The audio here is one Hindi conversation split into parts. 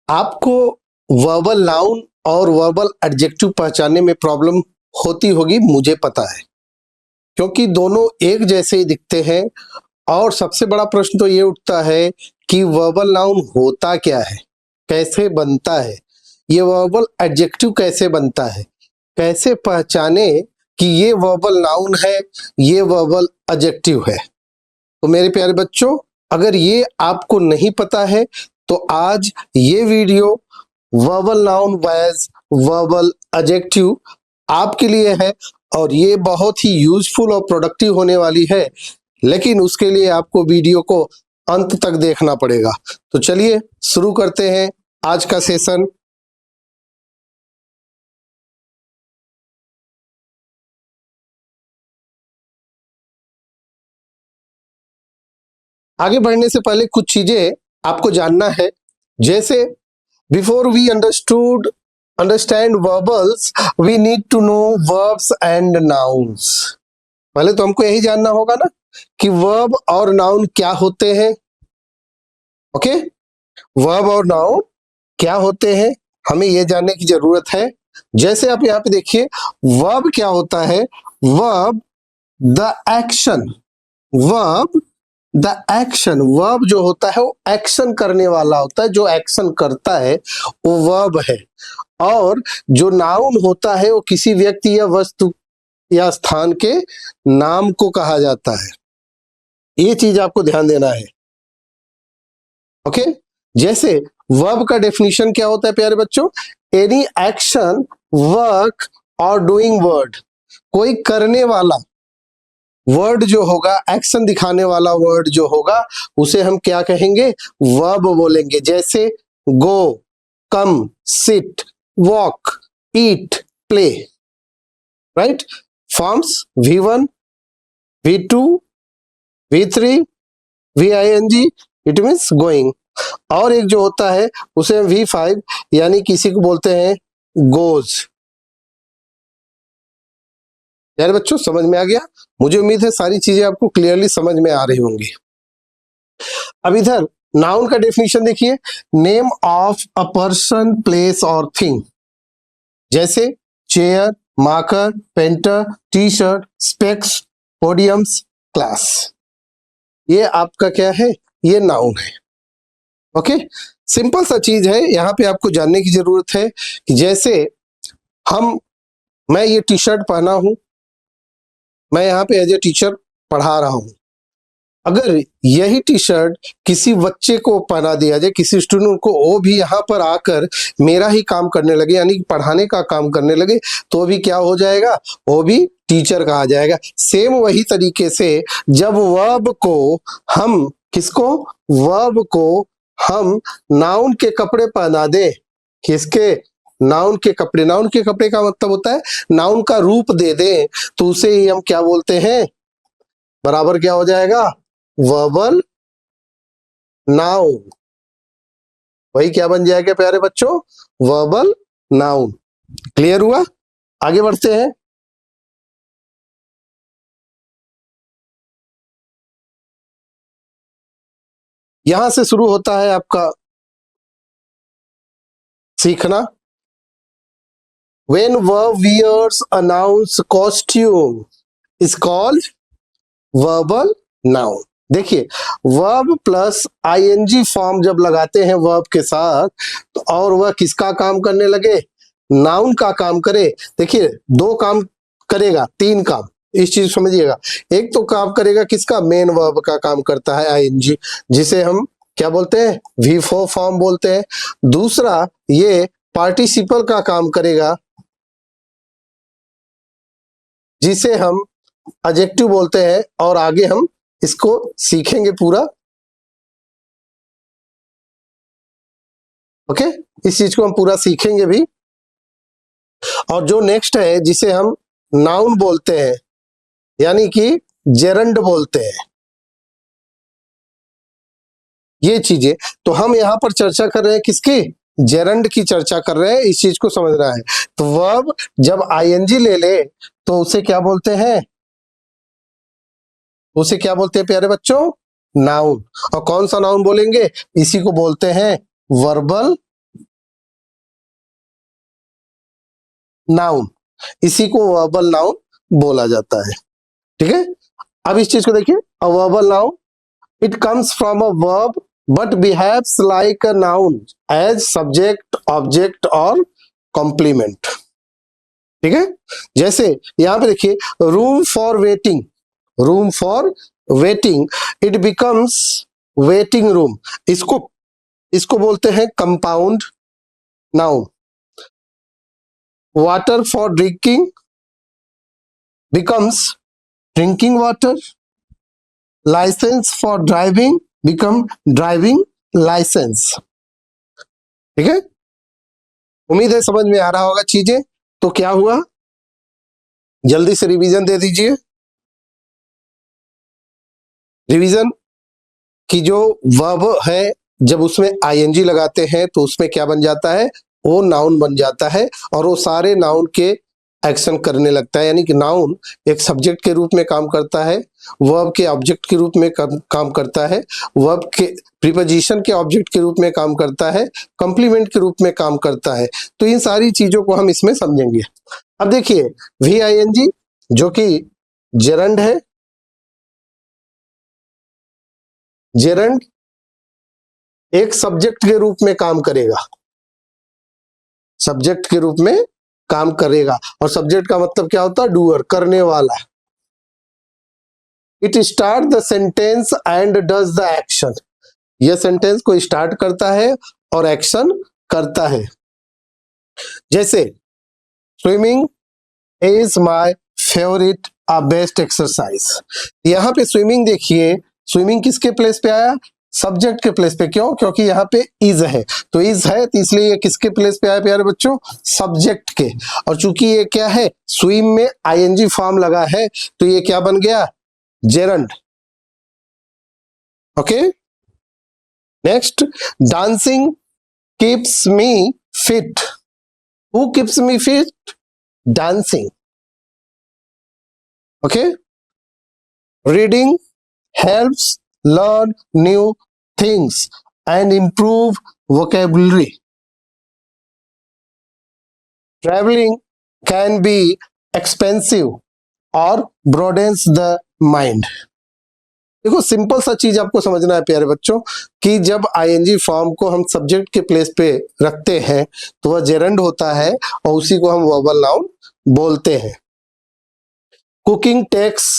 आपको वर्बल नाउन और वर्बल एडजेक्टिव पहचानने में प्रॉब्लम होती होगी, मुझे पता है, क्योंकि दोनों एक जैसे ही दिखते हैं। और सबसे बड़ा प्रश्न तो ये उठता है कि वर्बल नाउन होता क्या है, कैसे बनता है, ये वर्बल एडजेक्टिव कैसे बनता है, कैसे पहचाने कि ये वर्बल नाउन है, ये वर्बल एडजेक्टिव है। तो मेरे प्यारे बच्चों, अगर ये आपको नहीं पता है तो आज ये video verbal noun versus verbal adjective आपके लिए है और ये बहुत ही यूजफुल और प्रोडक्टिव होने वाली है, लेकिन उसके लिए आपको वीडियो को अंत तक देखना पड़ेगा। तो चलिए शुरू करते हैं आज का सेशन। आगे बढ़ने से पहले कुछ चीजें आपको जानना है, जैसे before we understand verbals we need to know verbs and nouns. पहले तो हमको यही जानना होगा ना कि वर्ब और नाउन क्या होते हैं। ओके, वर्ब और नाउन क्या होते हैं, हमें यह जानने की जरूरत है। जैसे आप यहाँ पे देखिए, वर्ब क्या होता है, verb the action, verb the action, verb जो होता है वो एक्शन करने वाला होता है, जो एक्शन करता है वो वर्ब है। और जो नाउन होता है वो किसी व्यक्ति या वस्तु या स्थान के नाम को कहा जाता है। ये चीज आपको ध्यान देना है। ओके, जैसे वर्ब का डेफिनेशन क्या होता है प्यारे बच्चों, एनी एक्शन, वर्क और डूइंग वर्ड, कोई करने वाला वर्ड जो होगा, एक्शन दिखाने वाला वर्ड जो होगा उसे हम क्या कहेंगे, वर्ब बोलेंगे। जैसे go, come, sit, walk, eat, play, write. Forms V1, V2, V3, VING, it means going. और एक जो होता है उसे V5 यानी किसी को बोलते हैं गोज। यार बच्चों, समझ में आ गया? मुझे उम्मीद है सारी चीजें आपको क्लियरली समझ में आ रही होंगी। अब इधर नाउन का डेफिनेशन देखिए, name of a person, place और थिंग। जैसे chair, marker, painter, T shirt, specs, podiums, class. ये आपका क्या है, ये नाउन है। ओके, सिंपल सा चीज है, यहाँ पे आपको जानने की जरूरत है कि जैसे मैं ये टी शर्ट पहना हूं, मैं यहाँ पे एज ए टीचर पढ़ा रहा हूं। अगर यही टी शर्ट किसी बच्चे को पहना दिया जाए, किसी स्टूडेंट को, वो भी यहाँ पर आकर मेरा ही काम करने लगे, यानी पढ़ाने का काम करने लगे, तो भी क्या हो जाएगा, वो भी टीचर कहा जाएगा। सेम वही तरीके से जब वर्ब को हम किसको, वर्ब को हम नाउन के कपड़े पहना दे, किसके, नाउन के कपड़े, नाउन के कपड़े का मतलब होता है नाउन का रूप दे दे, तो उसे ही हम क्या बोलते हैं, बराबर क्या हो जाएगा, वर्बल नाउन। वही क्या बन जाएगा प्यारे बच्चों, वर्बल नाउन। क्लियर हुआ? आगे बढ़ते हैं। यहां से शुरू होता है आपका सीखना। When verb wears a noun's costume is called verbal noun। देखिए, वर्ब प्लस आईएनजी फॉर्म जब लगाते हैं वर्ब के साथ, तो और वह किसका काम करने लगे, नाउन का काम करे। देखिए, दो काम करेगा, तीन काम, इस चीज समझिएगा। एक तो काम करेगा किसका, मेन वर्ब का काम करता है आईएनजी, जिसे हम क्या बोलते हैं, V4 फॉर्म बोलते हैं। दूसरा, ये पार्टिसिपल का काम करेगा, जिसे हम एडजेक्टिव बोलते हैं, और आगे हम इसको सीखेंगे पूरा। ओके, इस चीज को हम पूरा सीखेंगे भी। और जो नेक्स्ट है जिसे हम नाउन बोलते हैं, यानी कि जेरंड बोलते हैं, ये चीजें तो हम यहां पर चर्चा कर रहे हैं किसकी, जेरंड की चर्चा कर रहे हैं। इस चीज को समझना है। तो वर्ब जब आईएनजी ले ले तो उसे क्या बोलते हैं, उसे क्या बोलते हैं प्यारे बच्चों, नाउन। और कौन सा नाउन बोलेंगे, इसी को बोलते हैं वर्बल नाउन, इसी को वर्बल नाउन बोला जाता है। ठीक है, अब इस चीज को देखिए, a verbal noun it comes from a verb but behaves like a noun as subject, object और कॉम्प्लीमेंट। ठीक है, जैसे यहां पे देखिए, room for waiting, room for waiting, it becomes waiting room, इसको इसको बोलते हैं compound noun. Water for drinking becomes drinking water, license for driving become driving license। ठीक है, उम्मीद है समझ में आ रहा होगा चीजें। तो क्या हुआ, जल्दी से रिवीजन दे दीजिए। रिवीजन की जो वर्ब है, जब उसमें आईएनजी लगाते हैं तो उसमें क्या बन जाता है, वो नाउन बन जाता है और वो सारे नाउन के एक्शन करने लगता है। यानी कि नाउन एक सब्जेक्ट के रूप में काम करता है, वर्ब के ऑब्जेक्ट के रूप में काम करता है, वर्ब के प्रीपोजिशन के ऑब्जेक्ट के रूप में काम करता है, कंप्लीमेंट के रूप में काम करता है। तो इन सारी चीजों को हम इसमें समझेंगे। अब देखिए, वी आई एन जी जो कि जेरंड है, जेरंड एक सब्जेक्ट के रूप में काम करेगा, सब्जेक्ट के रूप में काम करेगा। और सब्जेक्ट का मतलब क्या होता है, डूअर, करने वाला। It start the sentence and does the action, यह सेंटेंस को स्टार्ट करता है और एक्शन करता है। जैसे swimming is my favourite best exercise, यहां पे स्विमिंग देखिए, स्विमिंग किसके प्लेस पे आया, सब्जेक्ट के प्लेस पे। क्यों, क्योंकि यहाँ पे इज है, तो इज है तो इसलिए ये किसके प्लेस पे आया प्यारे बच्चों, सब्जेक्ट के। और चूंकि ये क्या है, स्विम में आईएनजी फॉर्म लगा है, तो ये क्या बन गया, gerund. Okay, next, dancing keeps me fit, who keeps me fit, dancing. Okay, reading helps learn new things and improve vocabulary. Traveling can be expensive or broadens the mind. देखो, सिंपल सा चीज आपको समझना है प्यारे बच्चों, कि जब आईएनजी फॉर्म को हम सब्जेक्ट के प्लेस पे रखते हैं तो वह जेरंड होता है और उसी को हम वर्बल नाउन बोलते हैं। Cooking takes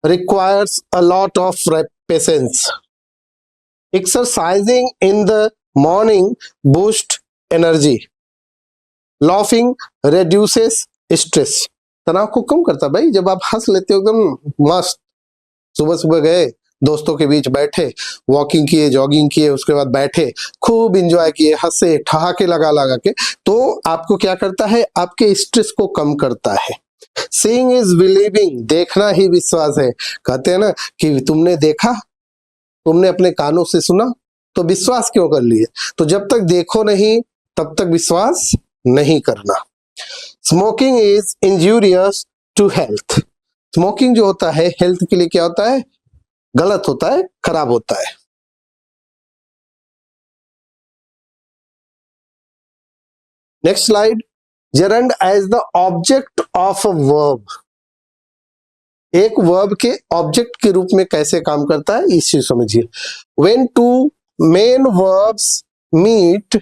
requires a lot of patience. Exercising in the morning boosts energy. Laughing reduces stress. तनाव को कम करता भाई, जब आप हंस लेते हो एकदम मस्त, सुबह सुबह गए दोस्तों के बीच बैठे, वॉकिंग किए, जॉगिंग किए, उसके बाद बैठे, खूब इंजॉय किए, हंसे, ठहाके लगा लगा के, तो आपको क्या करता है, आपके स्ट्रेस को कम करता है। Seeing is believing, देखना ही विश्वास है। कहते हैं ना कि तुमने देखा, तुमने अपने कानों से सुना, तो विश्वास क्यों कर लिए। तो जब तक देखो नहीं तब तक विश्वास नहीं करना। Smoking is injurious to health, smoking जो होता है हेल्थ के लिए क्या होता है, गलत होता है, खराब होता है। Next slide, gerund as the object of a verb, एक वर्ब के ऑब्जेक्ट के रूप में कैसे काम करता है इस चीज समझिए। When two main verbs meet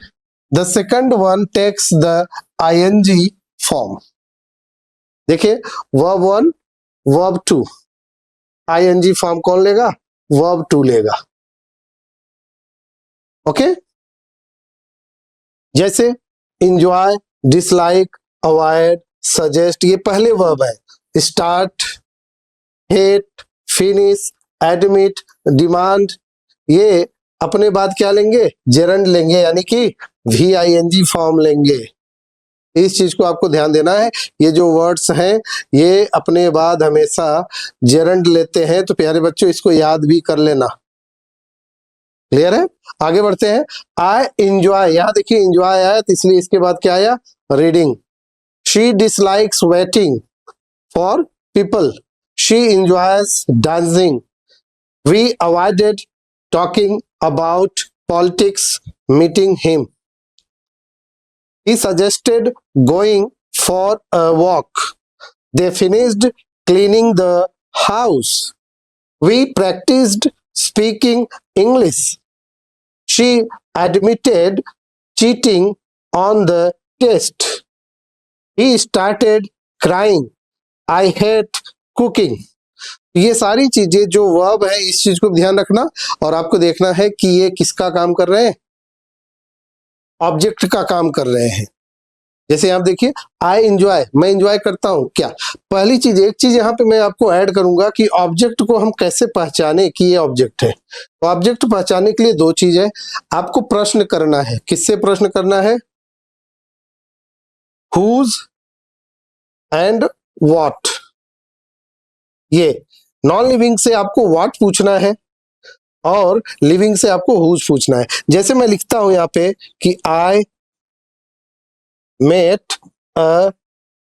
the second one takes the ING form. देखिए, verb one, verb two, ING form कौन लेगा, वर्ब टू लेगा। ओके, जैसे इंजॉय, डिसलाइक, अवॉइड, सजेस्ट, ये पहले वर्ब है। Start, hate, finish, admit, demand, ये अपने बाद क्या लेंगे, जेरंड लेंगे, यानी कि VING फॉर्म लेंगे। इस चीज को आपको ध्यान देना है, ये जो वर्ड्स हैं ये अपने बाद हमेशा जेरंड लेते हैं, तो प्यारे बच्चों इसको याद भी कर लेना। क्लियर है, आगे बढ़ते हैं। आई इंजॉय, यहां देखिए इंजॉय आया तो इसलिए इसके बाद क्या आया, reading. She dislikes waiting for people, she enjoys dancing. We avoided talking about politics meeting him. He suggested going for a walk. They finished cleaning the house. We practiced speaking English. She admitted cheating on the test. He started crying. I hate cooking. ये सारी चीजें जो वर्ब है, इस चीज को ध्यान रखना और आपको देखना है कि ये किसका काम कर रहे हैं, ऑब्जेक्ट का काम कर रहे हैं। जैसे आप देखिए, आई एंजॉय, मैं एंजॉय करता हूं क्या। पहली चीज, एक चीज यहाँ पे मैं आपको ऐड करूंगा कि ऑब्जेक्ट को हम कैसे पहचाने कि ये ऑब्जेक्ट है। तो ऑब्जेक्ट पहचानने के लिए दो चीज है, आपको प्रश्न करना है। किससे प्रश्न करना है? Whose and what. ये नॉन लिविंग से आपको व्हाट पूछना है और लिविंग से आपको हुज पूछना है। जैसे मैं लिखता हूं यहाँ पे कि I met a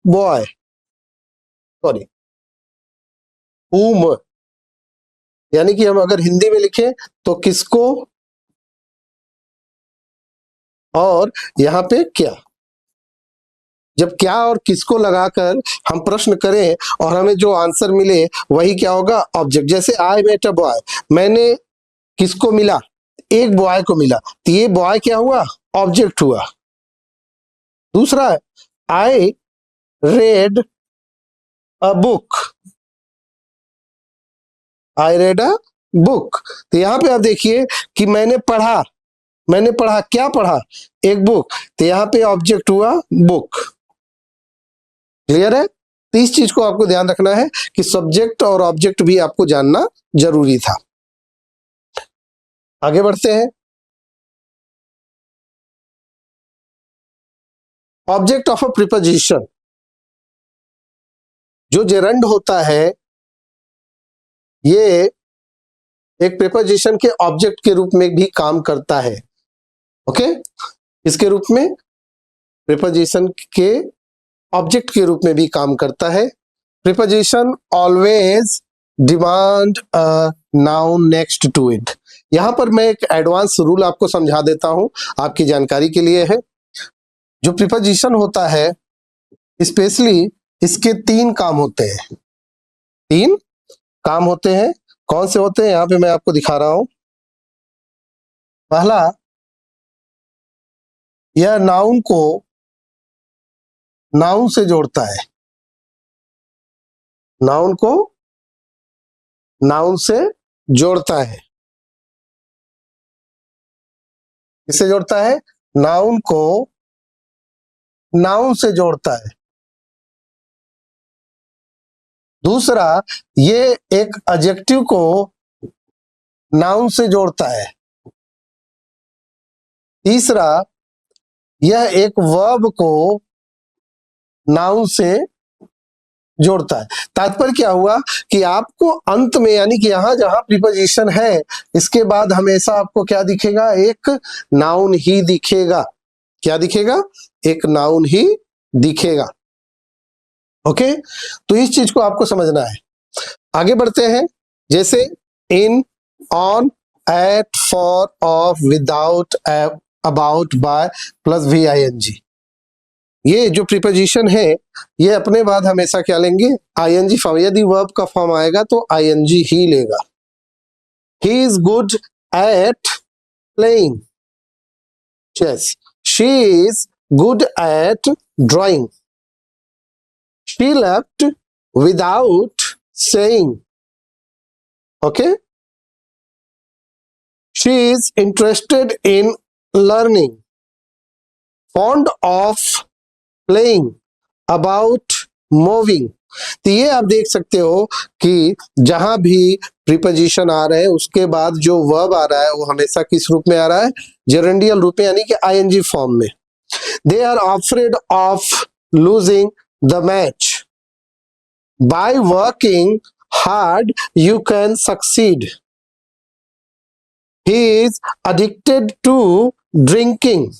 boy, sorry whom, यानी कि हम अगर हिंदी में लिखें तो किसको, और यहां पे क्या। जब क्या और किसको लगाकर हम प्रश्न करें और हमें जो आंसर मिले वही क्या होगा, ऑब्जेक्ट। जैसे आई मेट अ बॉय, मैंने किसको मिला, एक बॉय को मिला, तो ये बॉय क्या हुआ, ऑब्जेक्ट हुआ। दूसरा, I read a book, I read a book, तो यहां पे आप देखिए कि मैंने पढ़ा, क्या पढ़ा, एक बुक, तो यहां पे ऑब्जेक्ट हुआ बुक। क्लियर है? तो इस चीज को आपको ध्यान रखना है कि सब्जेक्ट और ऑब्जेक्ट भी आपको जानना जरूरी था। आगे बढ़ते हैं। ऑब्जेक्ट ऑफ अ प्रीपोजिशन, जो जेरंड होता है ये एक प्रीपोजिशन के ऑब्जेक्ट के रूप में भी काम करता है। ओके, इसके रूप में प्रीपोजिशन के ऑब्जेक्ट के रूप में भी काम करता है। Preposition always demand a noun next to it. यहां पर मैं एक एडवांस रूल आपको समझा देता हूं, आपकी जानकारी के लिए है। जो प्रीपोजिशन होता है, स्पेशली इसके तीन काम होते हैं। तीन काम होते हैं, कौन से होते हैं यहां पे मैं आपको दिखा रहा हूं। पहला, यह नाउन को नाउन से जोड़ता है, नाउन को नाउन से जोड़ता है। किससे जोड़ता है? नाउन को नाउन से जोड़ता है। दूसरा, ये एक एडजेक्टिव को नाउन से जोड़ता है। तीसरा, यह एक वर्ब को नाउन से जोड़ता है। तात्पर्य क्या हुआ कि आपको अंत में, यानी कि यहां जहां प्रीपोजिशन है इसके बाद हमेशा आपको क्या दिखेगा, एक नाउन ही दिखेगा। क्या दिखेगा? एक नाउन ही दिखेगा। ओके, तो इस चीज को आपको समझना है। आगे बढ़ते हैं। जैसे in, on, at, for, of, without, about, by plus VING। ये जो प्रीपोजिशन है ये अपने बाद हमेशा क्या लेंगे, ING फॉर्म। यदि वर्ब का फॉर्म आएगा तो ING ही लेगा। He is good at playing chess, she is good at drawing, she left without saying. Okay, she is interested in learning, fond of playing, about moving। तो ये आप देख सकते हो कि जहां भी प्रीपोजिशन आ रहे हैं उसके बाद जो वर्ब आ रहा है वो हमेशा किस रूप में आ रहा है, जेरेंडियल रूप में, यानी कि ING फॉर्म में। They are afraid of losing the match, by working hard you can succeed, he is addicted to drinking.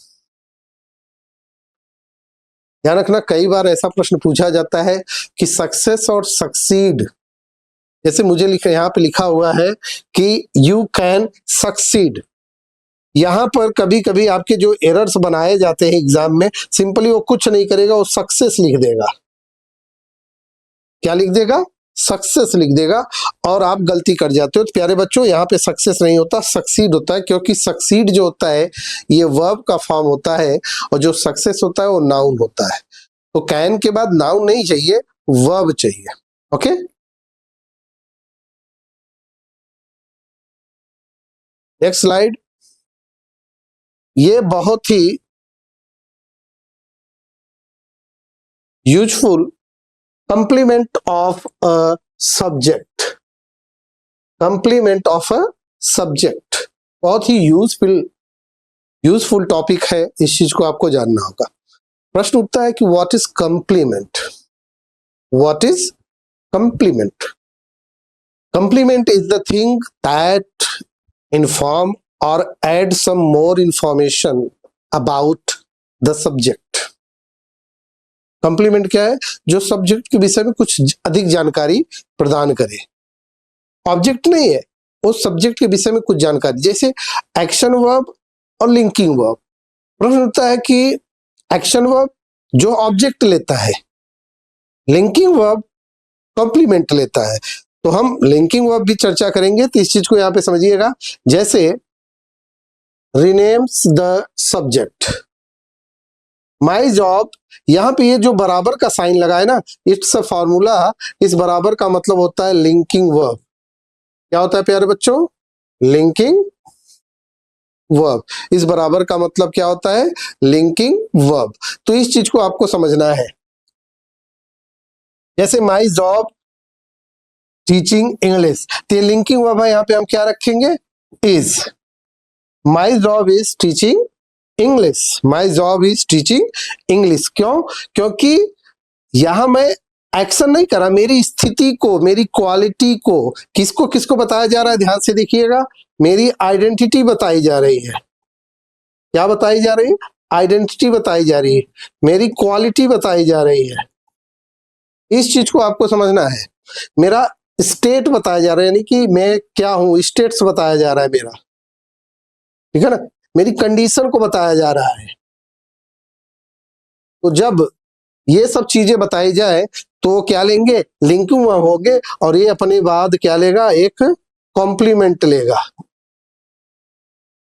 ध्यान रखना, कई बार ऐसा प्रश्न पूछा जाता है कि सक्सेस और सक्सीड, जैसे मुझे यहाँ पे लिखा हुआ है कि यू कैन सक्सीड, यहां पर कभी कभी आपके जो एरर्स बनाए जाते हैं एग्जाम में, सिंपली वो कुछ नहीं करेगा, वो सक्सेस लिख देगा। क्या लिख देगा? सक्सेस लिख देगा, और आप गलती कर जाते हो। तो प्यारे बच्चों, यहाँ पे सक्सेस नहीं होता, सक्सीड होता है, क्योंकि सक्सीड जो होता है ये वर्ब का फॉर्म होता है, और जो सक्सेस होता है वो नाउन होता है। तो कैन के बाद नाउन नहीं चाहिए, वर्ब चाहिए। Okay, next slide. ये बहुत ही useful complement of a subject, complement of a subject, बहुत ही यूजफुल टॉपिक है, इस चीज को आपको जानना होगा। प्रश्न उठता है कि what is complement? What is complement? Complement is the thing that inform or add some more information about the subject. Complement क्या है? जो सब्जेक्ट के विषय में कुछ अधिक जानकारी प्रदान करे। ऑब्जेक्ट नहीं है, उस सब्जेक्ट के विषय में कुछ जानकारी, जैसे एक्शन वर्ब और लिंकिंग वर्ब। प्रश्न उठता है कि एक्शन वर्ब जो ऑब्जेक्ट लेता है, लिंकिंग वर्ब कॉम्प्लीमेंट लेता है। तो हम लिंकिंग वर्ब भी चर्चा करेंगे, तो इस चीज को यहां पे समझिएगा। जैसे रिनेम्स द सब्जेक्ट, माई जॉब, यहां पे ये जो बराबर का साइन लगा है ना, इट्स अ फॉर्मूला। इस बराबर का मतलब होता है लिंकिंग वर्ब। क्या होता है प्यारे बच्चों? Linking verb. इस बराबर का मतलब क्या होता है? Linking verb. तो इस चीज को आपको समझना है। जैसे माई जॉब टीचिंग इंग्लिश, तो लिंकिंग वर्ब है, यहाँ पे हम क्या रखेंगे? Is. My job is teaching English, my job is teaching English. क्यों? क्योंकि यहां मैं एक्शन नहीं करा, मेरी स्थिति को, मेरी क्वालिटी को, किसको किसको बताया जा रहा है? ध्यान से देखिएगा, मेरी आइडेंटिटी बताई जा रही है। क्या बताई जा रही है? आइडेंटिटी बताई जा रही है, मेरी क्वालिटी बताई जा रही है। इस चीज को आपको समझना है। मेरा स्टेट बताया जा रहा है, यानी कि मैं क्या हूं, स्टेट्स बताया जा रहा है मेरा, ठीक है ना? मेरी कंडीशन को बताया जा रहा है। तो जब ये सब चीजें बताई जाए तो क्या लेंगे? लिंकिंग वर्ब होंगे, और ये अपने बाद क्या लेगा? एक कॉम्प्लीमेंट लेगा।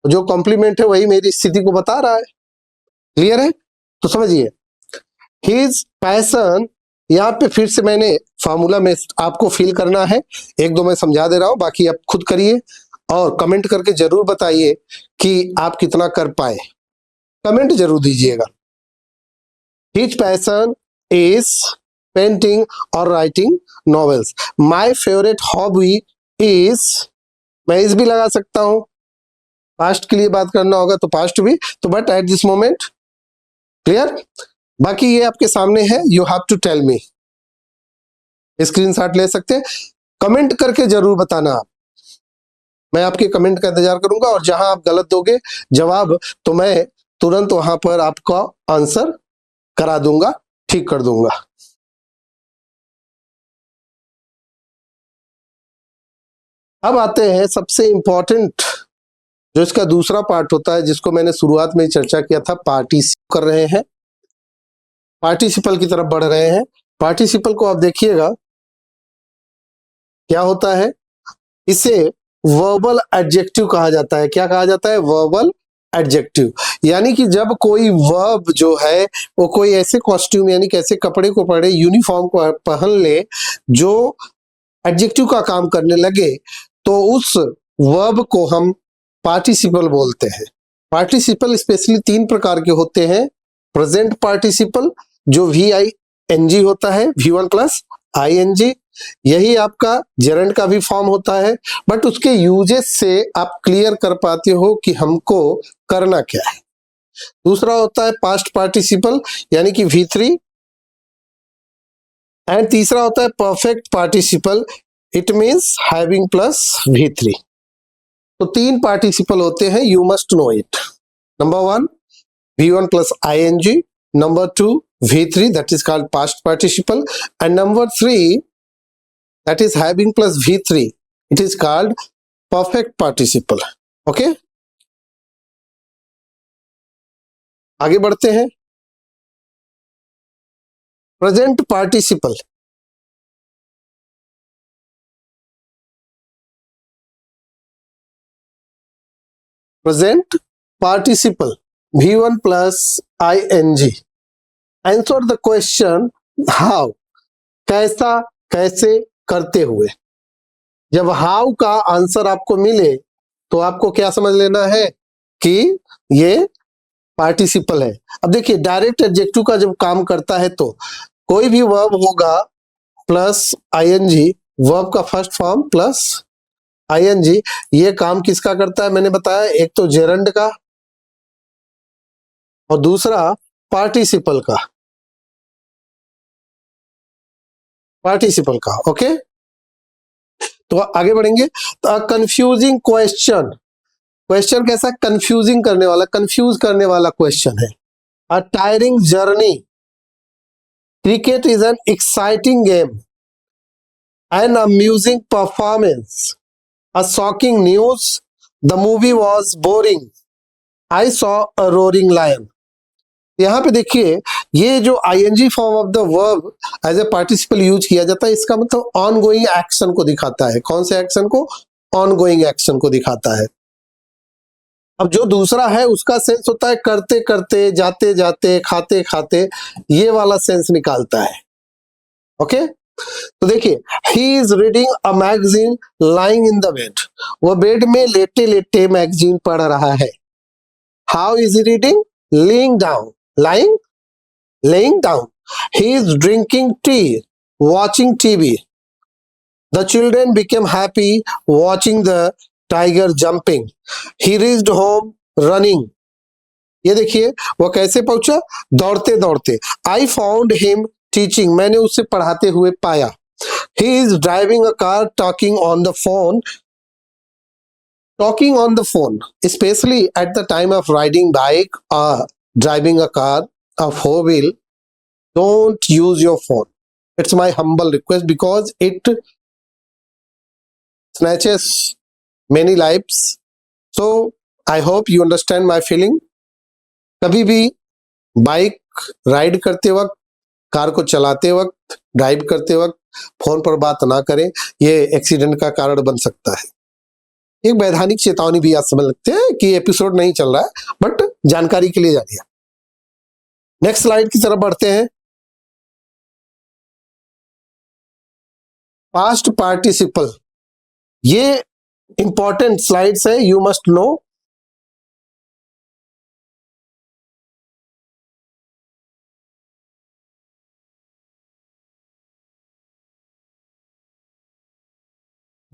जो कॉम्प्लीमेंट है वही मेरी स्थिति को बता रहा है। क्लियर है? तो समझिए, हिज पैशन, यहाँ पे फिर से मैंने फॉर्मूला में आपको फिल करना है, एक दो मैं समझा दे रहा हूं, बाकी आप खुद करिए और कमेंट करके जरूर बताइए कि आप कितना कर पाए। कमेंट जरूर दीजिएगा। हिज पैशन इज पेंटिंग और writing novels. My favourite hobby is, मैं इस भी लगा सकता हूं, पास्ट के लिए बात करना होगा तो पास्ट भी, तो but at this moment. Clear? बाकी ये आपके सामने है, you have to tell me. Screenshot ले सकते हैं, कमेंट करके जरूर बताना आप। मैं आपके कमेंट का इंतजार करूंगा, और जहां आप गलत दोगे जवाब, तो मैं तुरंत वहां पर आपका आंसर करा दूंगा, ठीक कर दूंगा। अब आते हैं सबसे इंपॉर्टेंट, जो इसका दूसरा पार्ट होता है, जिसको मैंने शुरुआत में चर्चा किया था, पार्टिसिपल कर रहे हैं, पार्टिसिपल की तरफ बढ़ रहे हैं। पार्टिसिपल को आप देखिएगा क्या होता है, इसे वर्बल एडजेक्टिव कहा जाता है। क्या कहा जाता है? Verbal adjective. यानी कि जब कोई वर्ब जो है वो कोई ऐसे कॉस्ट्यूम, यानी कि ऐसे कपड़े को पहने, यूनिफॉर्म को पहन ले, जो एडजेक्टिव का काम करने लगे, तो उस वर्ब को हम पार्टिसिपल बोलते हैं। पार्टिसिपल स्पेशली तीन प्रकार के होते हैं। प्रेजेंट पार्टिसिपल, जो VING होता है, V1 प्लस ING, यही आपका जेरेंड का भी फॉर्म होता है, बट उसके यूजेस से आप क्लियर कर पाते हो कि हमको करना क्या है। दूसरा होता है पास्ट पार्टिसिपल, यानी कि V3, एंड तीसरा होता है perfect participle, it means having plus V3। तो तीन पार्टिसिपल होते हैं, you must no it. Number 1 V1 plus ING, number 2 V3, that is called past participle, and number 3 that is having plus V3, it is called perfect participle. Okay, आगे बढ़ते हैं। Present participle, present participle V1 plus ing। Answer the question how, कैसा, कैसे, करते हुए। जब हाउ का आंसर आपको मिले तो आपको क्या समझ लेना है कि ये पार्टिसिपल है। अब देखिए डायरेक्ट एडजेक्टिव का जब काम करता है तो कोई भी वर्ब होगा प्लस आईएनजी, वर्ब का फर्स्ट फॉर्म प्लस आईएनजी, ये काम किसका करता है मैंने बताया, एक तो जेरंड का और दूसरा पार्टिसिपल का, पार्टिसिपल का। ओके, तो आगे बढ़ेंगे। तो कंफ्यूजिंग क्वेश्चन, क्वेश्चन कैसा, कंफ्यूजिंग करने वाला, कंफ्यूज करने वाला क्वेश्चन है। A tiring journey, cricket is an exciting game, an amusing performance, a shocking news, the movie was boring, I saw a roaring lion. यहाँ पे देखिए ये जो ING form of the verb as a participle use किया जाता है, इसका मतलब ऑन गोइंग एक्शन को दिखाता है। कौन से एक्शन को, ऑन गोइंग एक्शन को दिखाता है। अब जो दूसरा है उसका सेंस होता है करते करते, जाते जाते, खाते खाते, ये वाला सेंस निकालता है। ओके, तो देखिए he is reading a magazine lying in the bed, वो बेड में लेटे लेटे मैगजीन पढ़ रहा है। How is he reading, laying down, lying, laying down. He is drinking tea, watching TV. The children became happy watching the tiger jumping. He reached home running. ये देखिए वो कैसे पहुंचा, दौड़ते दौड़ते। I found him teaching, मैंने उसे पढ़ाते हुए पाया। He is driving a car, talking on the phone. Talking on the phone, especially at the time of riding bike or driving a car, a four wheel, don't use your phone. It's my humble request because it snatches many lives. So I hope you understand my feeling. कभी भी बाइक राइड करते वक्त, कार को चलाते वक्त, ड्राइव करते वक्त फोन पर बात ना करें, ये एक्सीडेंट का कारण बन सकता है। एक वैधानिक चेतावनी भी आप समझ सकते हैं कि एपिसोड नहीं चल रहा है, बट जानकारी के लिए जानिए। नेक्स्ट स्लाइड की तरफ बढ़ते हैं। पास्ट पार्टिसिपल, ये इंपॉर्टेंट स्लाइड्स है, you must know.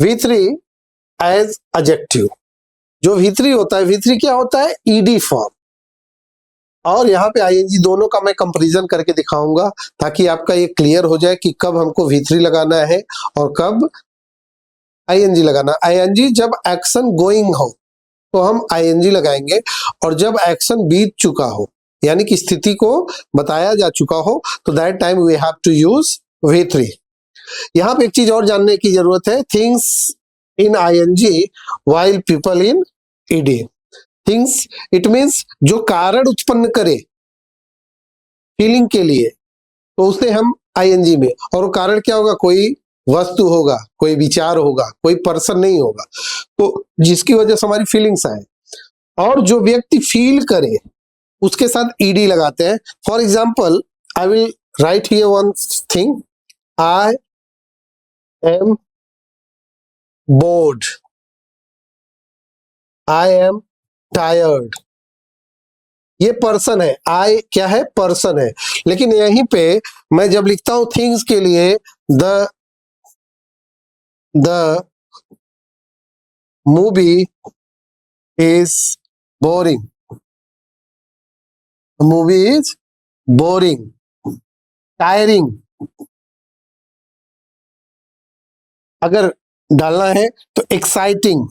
V3 as adjective, जो V3 होता है, V3 क्या होता है, ईडी फॉर्म, और यहाँ पे आईएनजी, दोनों का मैं कंपैरिजन करके दिखाऊंगा ताकि आपका ये क्लियर हो जाए कि कब हमको V3 लगाना है और कब आईएनजी लगाना। आईएनजी जब एक्शन गोइंग हो तो हम आईएनजी लगाएंगे, और जब एक्शन बीत चुका हो यानी कि स्थिति को बताया जा चुका हो तो that time we have to use V3। यहाँ पे एक चीज और जानने की जरूरत है, things in ING while people in ED. Things it means जो कारण उत्पन्न करे फीलिंग के लिए, तो उसे हम आईएनजी में, और वो कारण क्या होगा, कोई वस्तु होगा, कोई विचार होगा, कोई पर्सन नहीं होगा, तो जिसकी वजह से हमारी फीलिंग्स आए, और जो व्यक्ति फील करे उसके साथ ईडी लगाते हैं। For example I will write here one thing, I am board, I am tired, ये पर्सन है, आई क्या है, पर्सन है। लेकिन यहीं पे मैं जब लिखता हूं थिंग्स के लिए, the movie is boring, movie is boring, tiring अगर डालना है तो एक्साइटिंग।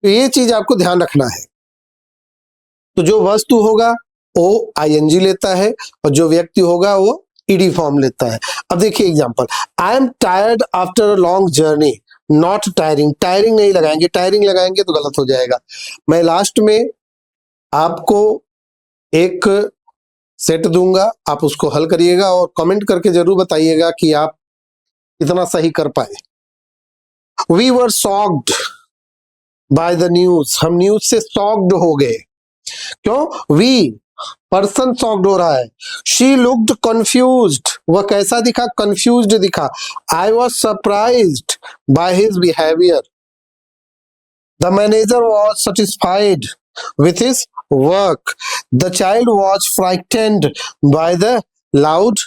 तो ये चीज आपको ध्यान रखना है। तो जो वस्तु होगा वो आईएनजी लेता है, और जो व्यक्ति होगा वो ईडी फॉर्म लेता है। अब देखिए example, I am tired after a long journey, not tiring, tiring नहीं लगाएंगे, टायरिंग लगाएंगे तो गलत हो जाएगा। मैं लास्ट में आपको एक सेट दूंगा, आप उसको हल करिएगा और कमेंट करके जरूर बताइएगा कि आप इतना सही कर पाए। We were shocked by the news, हम न्यूज से शॉक्ड हो गए। क्यों? वी पर्सन शॉक्ड हो रहा है। शी लुक्ड कंफ्यूज्ड, वह कैसा दिखा? कंफ्यूज्ड दिखा। I was surprised by his behaviour. The manager was satisfied with his work. The child was frightened by the loud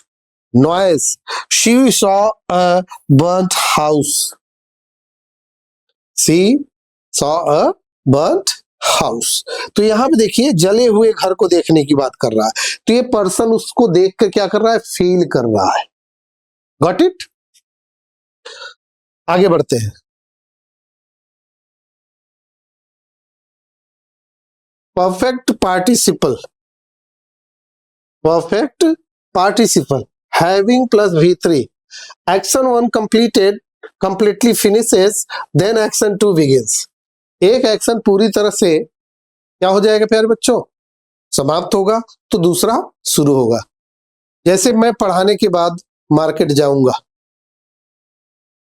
noise. She saw a burnt house. She saw a burnt house. तो यहां पे देखिए जले हुए घर को देखने की बात कर रहा है, तो ये पर्सन उसको देख कर क्या कर रहा है? फील कर रहा है। Got it? आगे बढ़ते हैं। Perfect participle, perfect participle having plus v3, action 1 completely finishes, then action 2 begins। एक एक्शन पूरी तरह से क्या हो जाएगा प्यारे बच्चों? समाप्त होगा, तो दूसरा शुरू होगा। जैसे मैं पढ़ाने के बाद मार्केट जाऊंगा,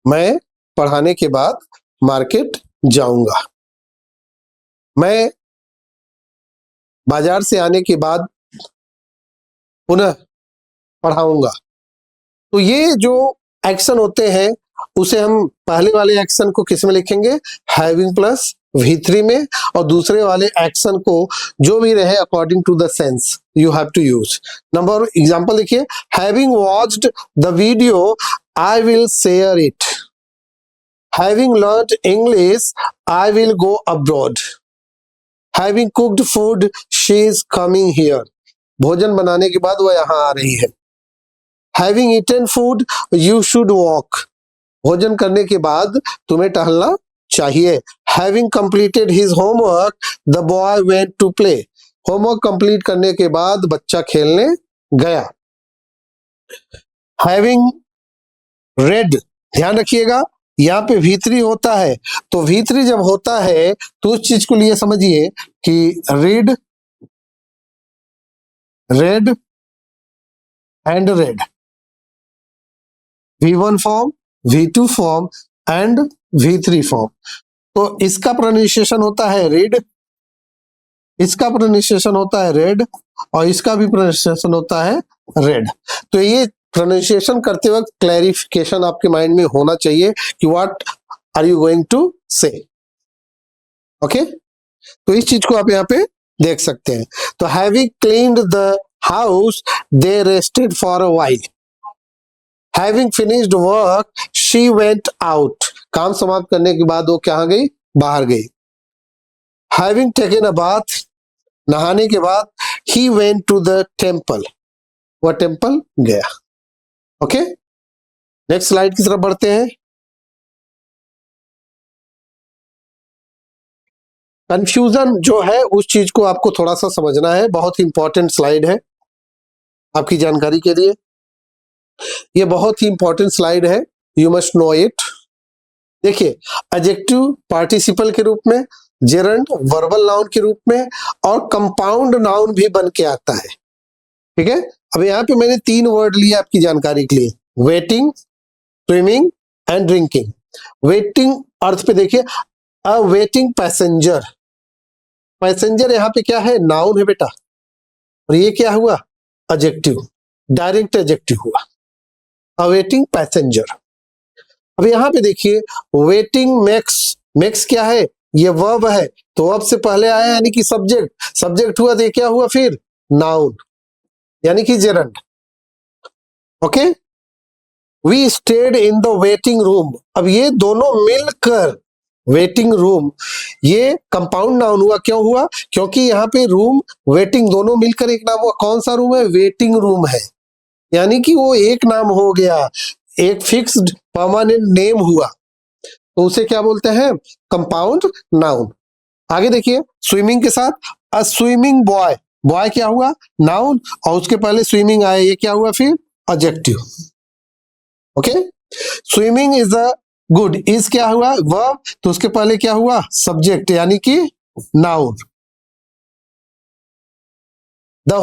मैं पढ़ाने के बाद मार्केट जाऊंगा, मैं बाजार से आने के बाद पुनः पढ़ाऊंगा। तो ये जो एक्शन होते हैं उसे हम पहले वाले एक्शन को किस में लिखेंगे? हैविंग प्लस v3 में, और दूसरे वाले एक्शन को जो भी रहे according to the sense you have to use. Number example देखिए, having watched the video I will share it. Having learned English I will go abroad. Having cooked food she is coming here. भोजन बनाने के बाद वह यहाँ आ रही है। Having eaten food, you should walk. भोजन करने के बाद तुम्हें टहलना चाहिए। Having completed his homework, the boy went to play. Homework complete करने के बाद बच्चा खेलने गया। Having read, ध्यान रखिएगा यहाँ पे v3 होता है, तो v3 जब होता है तो उस चीज को लिए समझिए कि read, read and read, v1 form, v2 form and v3 form. तो इसका प्रोनाउंसिएशन होता है रीड, इसका प्रोनाउंसिएशन होता है रेड, और इसका भी प्रोनाउंसिएशन होता है रेड। तो ये प्रोनाउंसिएशन करते वक्त क्लैरिफिकेशन आपके माइंड में होना चाहिए कि what are you going to say. Okay, तो इस चीज को आप यहाँ पे देख सकते हैं। तो having cleaned the house they rested for a while. Having finished work, she went out. काम समाप्त करने के बाद वो कहाँ गई? बाहर गई। Having taken a bath, नहाने के बाद he went to the temple. वह टेम्पल गया। ओके, नेक्स्ट स्लाइड की तरफ बढ़ते हैं। कंफ्यूजन जो है उस चीज को आपको थोड़ा सा समझना है, बहुत इंपॉर्टेंट स्लाइड है आपकी जानकारी के लिए। ये बहुत ही इंपॉर्टेंट स्लाइड है, यू मस्ट नो इट। देखिए, एडजेक्टिव पार्टिसिपल के रूप में, जेरंड वर्बल नाउन के रूप में, और कंपाउंड नाउन भी बन के आता है। ठीक है, अब यहाँ पे मैंने 3 वर्ड लिए आपकी जानकारी के लिए, waiting, swimming and drinking. Waiting अर्थ पे देखिए, अ वेटिंग पैसेंजर। पैसेंजर यहाँ पे क्या है? नाउन है बेटा, और ये क्या हुआ? एडजेक्टिव, डायरेक्ट एडजेक्टिव हुआ, अवेटिंग पैसेंजर। अब यहाँ पे देखिए, वेटिंग मेक्स, मेक्स क्या है? ये वर्ब है, तो वर्ब से पहले आया यानी कि सब्जेक्ट, सब्जेक्ट हुआ तो ये क्या हुआ फिर? नाउन, यानी कि gerund. Okay, we stayed in the waiting room. अब ये दोनों मिलकर वेटिंग रूम, ये कंपाउंड नाउन हुआ। क्यों हुआ? क्योंकि यहाँ पे रूम वेटिंग दोनों मिलकर एक नाम हुआ। कौन सा रूम है? वेटिंग रूम है, यानी कि वो एक नाम हो गया, एक फिक्स्ड परमानेंट नेम हुआ, तो उसे क्या बोलते हैं? Compound noun. आगे देखिए, स्विमिंग के साथ अ स्विमिंग बॉय, बॉय क्या हुआ? नाउन, और उसके पहले स्विमिंग आया, ये क्या हुआ फिर? Adjective. Okay, swimming is the good, is क्या हुआ, वर्ब, तो उसके पहले क्या हुआ, सब्जेक्ट यानी कि noun. The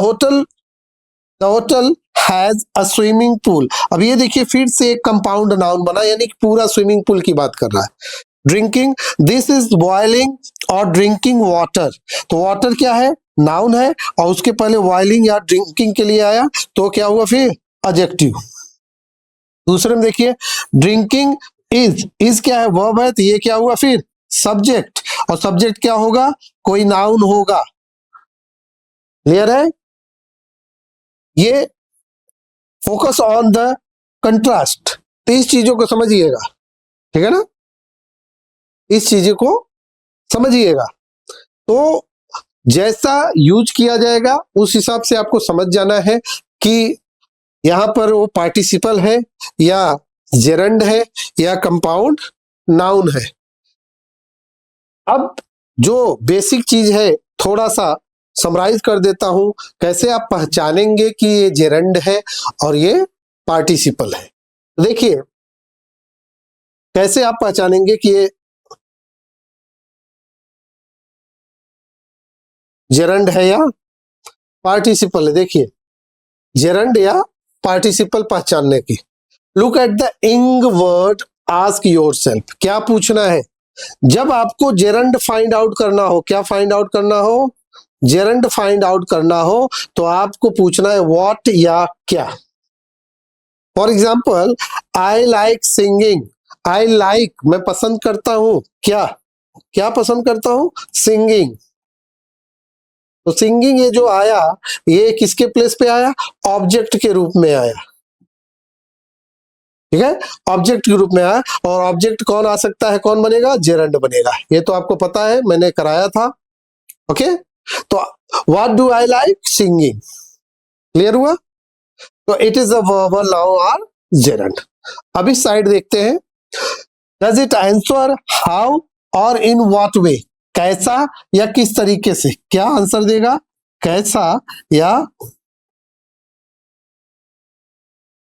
hotel has a swimming pool. अब ये देखिए फिर से एक कंपाउंड नाउन बना, यानी कि पूरा स्विमिंग पूल की बात कर रहा है। ड्रिंकिंग, दिस इज बॉइलिंग और ड्रिंकिंग वाटर, तो वाटर क्या है, नाउन है, और उसके पहले बॉइलिंग या ड्रिंकिंग के लिए आया तो क्या हुआ फिर एडजेक्टिव। दूसरे में देखिए ड्रिंकिंग इज क्या है, वर्ब है, तो ये क्या हुआ फिर सब्जेक्ट, और सब्जेक्ट क्या होगा, कोई नाउन होगा। क्लियर है, ये फोकस ऑन द कंट्रास्ट, तो इस चीजों को समझिएगा, ठीक है ना, इस चीजों को समझिएगा। तो जैसा यूज किया जाएगा उस हिसाब से आपको समझ जाना है कि यहां पर वो पार्टिसिपल है या जेरंड है या कंपाउंड नाउन है। अब जो बेसिक चीज है थोड़ा सा समराइज कर देता हूं, कैसे आप पहचानेंगे कि ये जेरंड है और ये पार्टिसिपल है। देखिए कैसे आप पहचानेंगे कि ये जेरंड है या पार्टिसिपल है। देखिए जेरंड या पार्टिसिपल पहचानने की, लुक एट द इंग वर्ड, आस्क योरसेल्फ, क्या पूछना है जब आपको जेरंड फाइंड आउट करना हो, क्या फाइंड आउट करना हो, जेरंड फाइंड आउट करना हो, तो आपको पूछना है व्हाट या क्या। For example I like singing, I like मैं पसंद करता हूं, क्या क्या पसंद करता हूं, सिंगिंग, तो सिंगिंग ये जो आया ये किसके प्लेस पे आया, ऑब्जेक्ट के रूप में आया, ठीक है, ऑब्जेक्ट के रूप में आया, और ऑब्जेक्ट कौन आ सकता है, कौन बनेगा, जेरंड बनेगा, ये तो आपको पता है, मैंने कराया था। ओके, तो what do I like singing, clear हुआ, तो it is a verbal noun और जेरंड। अब इस साइड देखते हैं, डज इट आंसर हाउ और इन व्हाट वे, कैसा या किस तरीके से, क्या आंसर देगा, कैसा या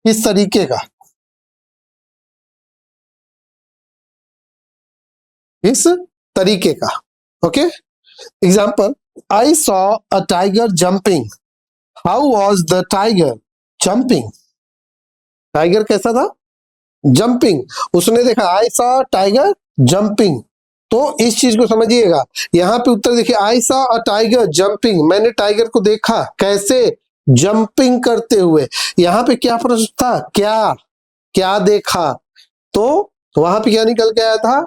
किस तरीके का, इस तरीके का। Okay, example I saw a tiger jumping, how was the tiger jumping, tiger कैसा था, जंपिंग, उसने देखा, आई सॉ टाइगर जंपिंग, तो इस चीज को समझिएगा। यहां पे उत्तर देखिए, आई सॉ अ टाइगर जंपिंग, मैंने टाइगर को देखा, कैसे, जंपिंग करते हुए। यहां पे क्या प्रश्न था, क्या क्या देखा, तो वहां पे क्या निकल के आया था,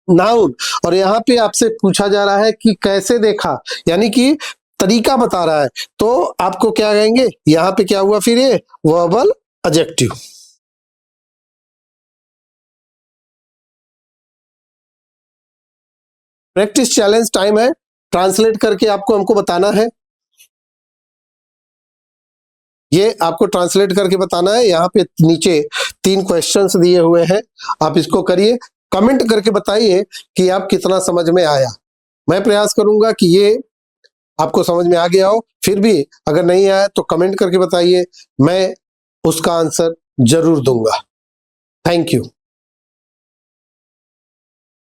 नाउन, और यहाँ पे आपसे पूछा जा रहा है कि कैसे देखा, यानी कि तरीका बता रहा है, तो आपको क्या कहेंगे, यहाँ पे क्या हुआ फिर, ये verbal adjective. Practice challenge time है, ट्रांसलेट करके आपको हमको बताना है, ये आपको ट्रांसलेट करके बताना है। यहाँ पे नीचे 3 क्वेश्चंस दिए हुए हैं, आप इसको करिए, कमेंट करके बताइए कि आप कितना समझ में आया। मैं प्रयास करूंगा कि ये आपको समझ में आ गया हो, फिर भी अगर नहीं आया तो कमेंट करके बताइए, मैं उसका आंसर जरूर दूंगा। Thank you.